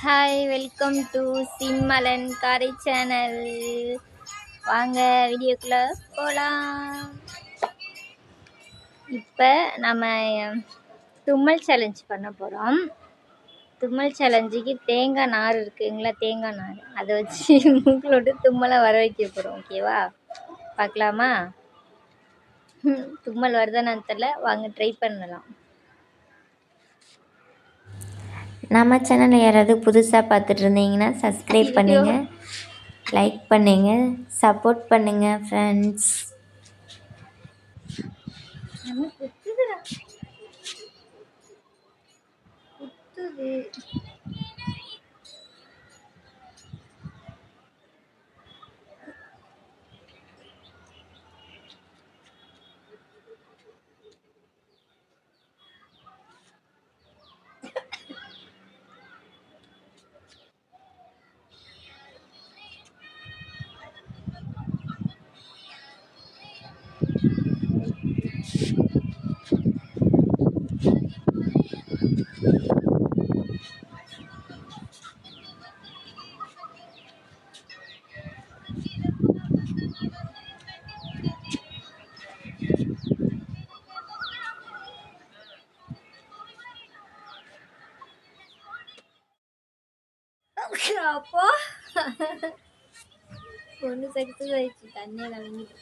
Hi, welcome to SimAllen-karai channel. வாங்க வீடியோக்குள்ளே போகலாம். இப்போ நம்ம தும்மல் சேலஞ்ச் பண்ண போகிறோம். தும்மல் சேலஞ்சுக்கு தேங்காய் நார் இருக்குங்களா, தேங்காய் நார் அதை வச்சு மூக்கில் தும்மலை வர வைக்க போகிறோம். ஓகேவா, பார்க்கலாமா? தும்மல் வருதான்னு தெரியல, வாங்க ட்ரை பண்ணலாம். நம்ம சேனலை யாராவது புதுசாக பார்த்துட்டு இருந்தீங்கன்னா சப்ஸ்கிரைப் பண்ணுங்கள், லைக் பண்ணுங்கள், சப்போர்ட் பண்ணுங்கள் ஃப்ரெண்ட்ஸ். அப்போ ஒன்று சக்ஸஸ் ஆயிடுச்சு, தண்ணியில் வாங்கிட்டு.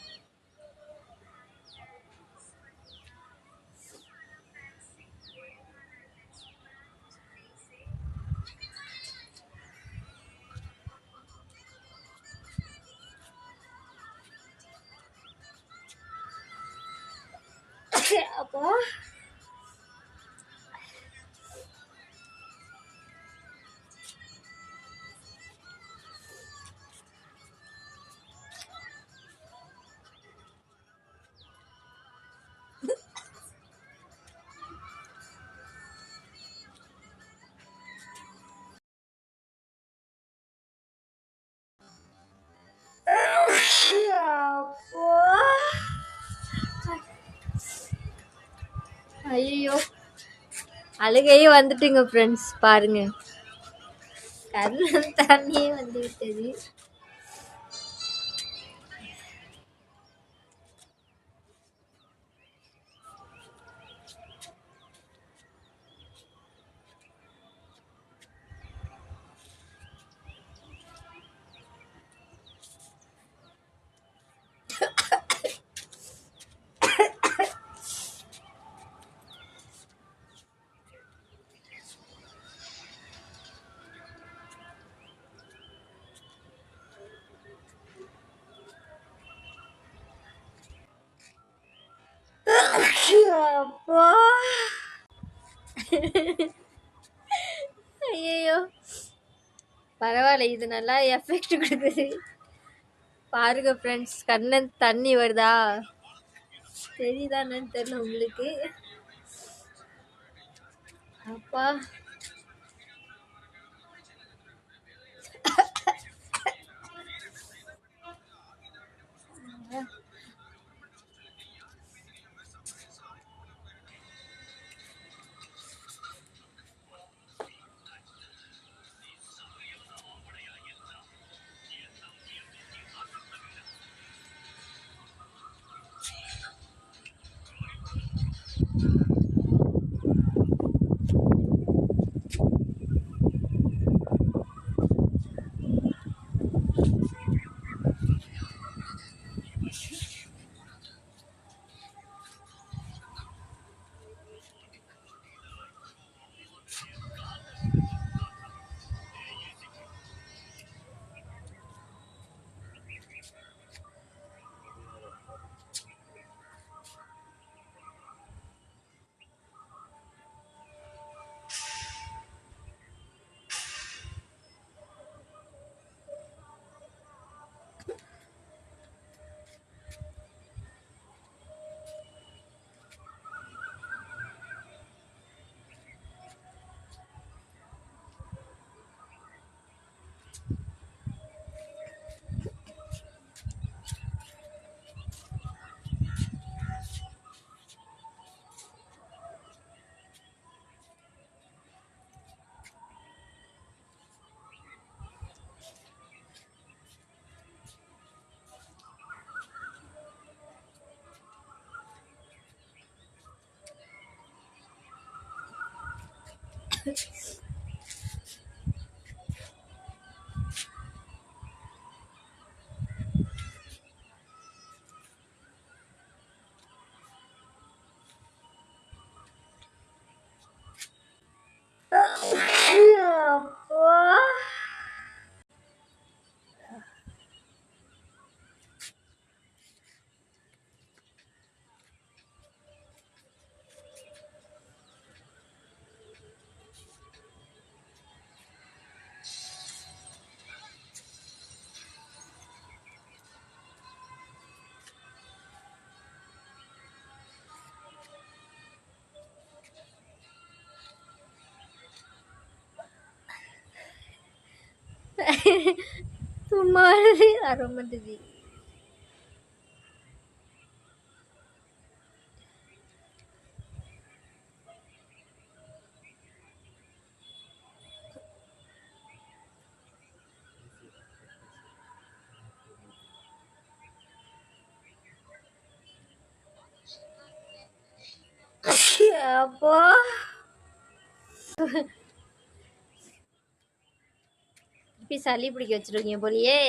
அப்போ ஐயோ, அழுகையே வந்துட்டுங்க ஃப்ரெண்ட்ஸ், பாருங்க, கண்ணில் தண்ணியே வந்து விட்டது. அப்பா, ஐயோ, பரவாயில்ல, இது நல்லா எஃபெக்ட் கொடுக்குது. பாருங்க ஃப்ரெண்ட்ஸ், கண்ணன் தண்ணி வருதா, தெரியுதான்னு தெரியல உங்களுக்கு. அப்பா, அப்பா. சும்மா வர மாட்டேது. அப்பா. இப்படி சளி பிடிக்க வச்சிருக்கீங்க போலியே.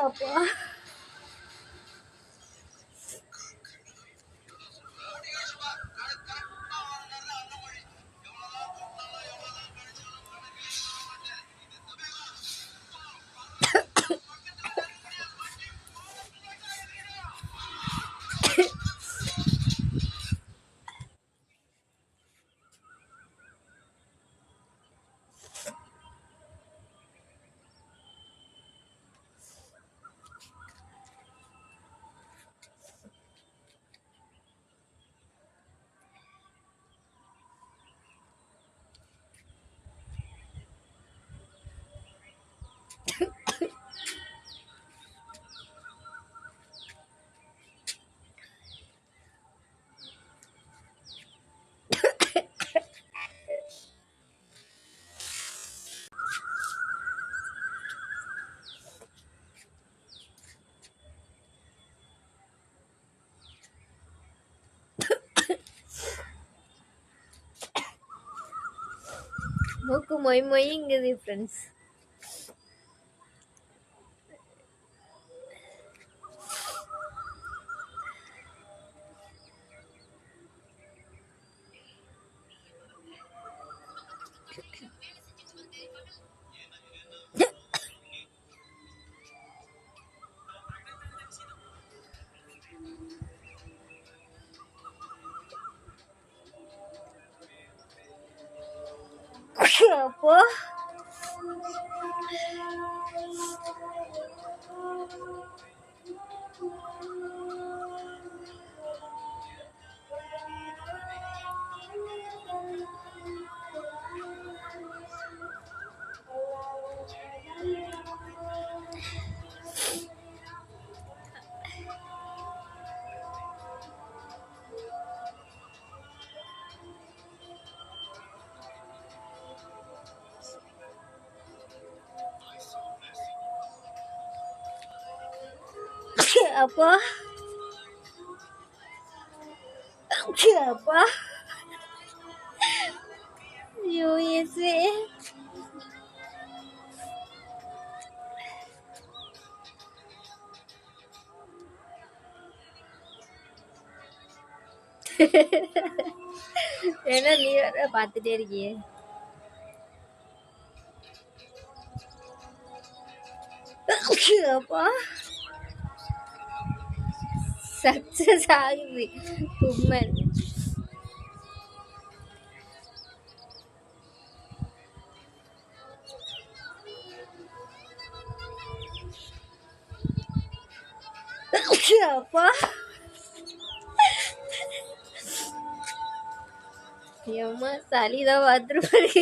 அப்பா. மூக்கு மொய் மொய்ங்குது ஃப்ரெண்ட்ஸ். அப்போ அப்பா. அப்பா. ஐயோ இயேசுவே. ஏன்னா நீ வேற பார்த்துட்டே இருக்கியே. அப்பா. சக்சஸ் ஆகுது தும்மல். அப்பா. ஏம்மா சளிதான் பார்த்துருப்பாரு.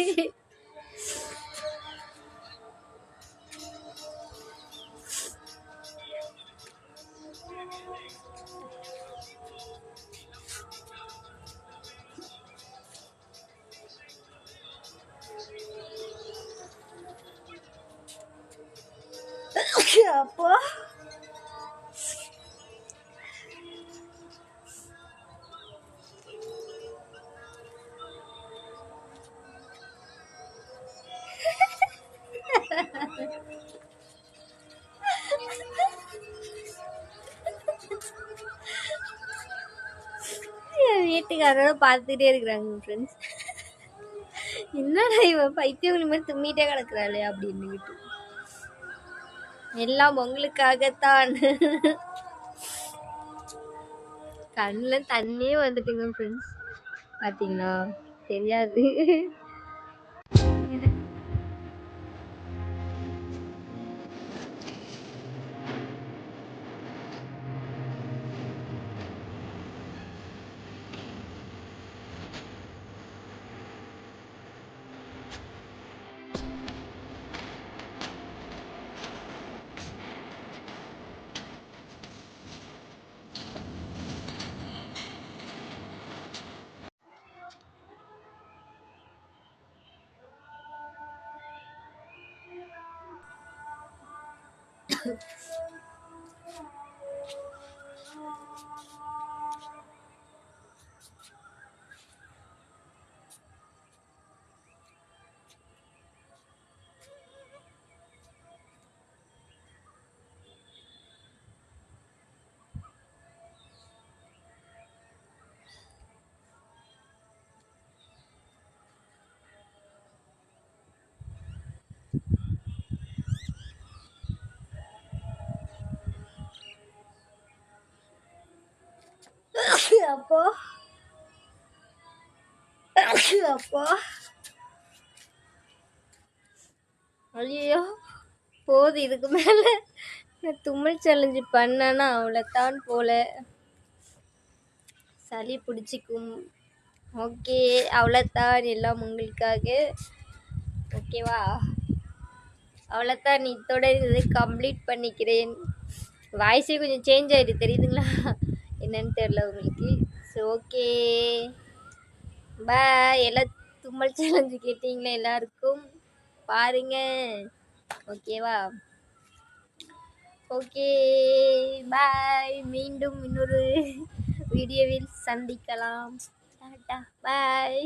அப்போ என் வீட்டுக்காரரோட பார்த்துட்டே இருக்கிறாங்க ஃப்ரெண்ட்ஸ். என்னடா இவன் பைத்தியங்கள் மாதிரி தும்மிட்டே கிடக்குறாளே அப்படின்னுக்கிட்டு. எல்லாம் உங்களுக்காகத்தான். கண்ணில் தண்ணியே வந்துட்டுங்க ஃப்ரெண்ட்ஸ். பார்த்தீங்களா? தெரியாது. அப்போ அப்போ ஐயோ போது. இதுக்கு மேல தும்மல் சேலஞ்சு பண்ணனா அவ்வளோத்தான் போல. சளி பிடிச்சிக்கும். ஓகே, அவ்வளோத்தான், எல்லாம் உங்களுக்காக. ஓகேவா? அவ்வளோத்தான், இதோட இதை கம்ப்ளீட் பண்ணிக்கிறேன். வாய்ஸே கொஞ்சம் சேஞ்ச் ஆகிடுது, தெரியுதுங்களா? என்னன்னு தெரில உங்களுக்கு. ஸோ ஓகே, பாய். எல்லாம் தும்மல் சேலஞ்சு கேட்டீங்களா? எல்லாருக்கும் பாருங்க. ஓகேவா? ஓகே, பாய். மீண்டும் இன்னொரு வீடியோவில் சந்திக்கலாம். டாடா, பாய்.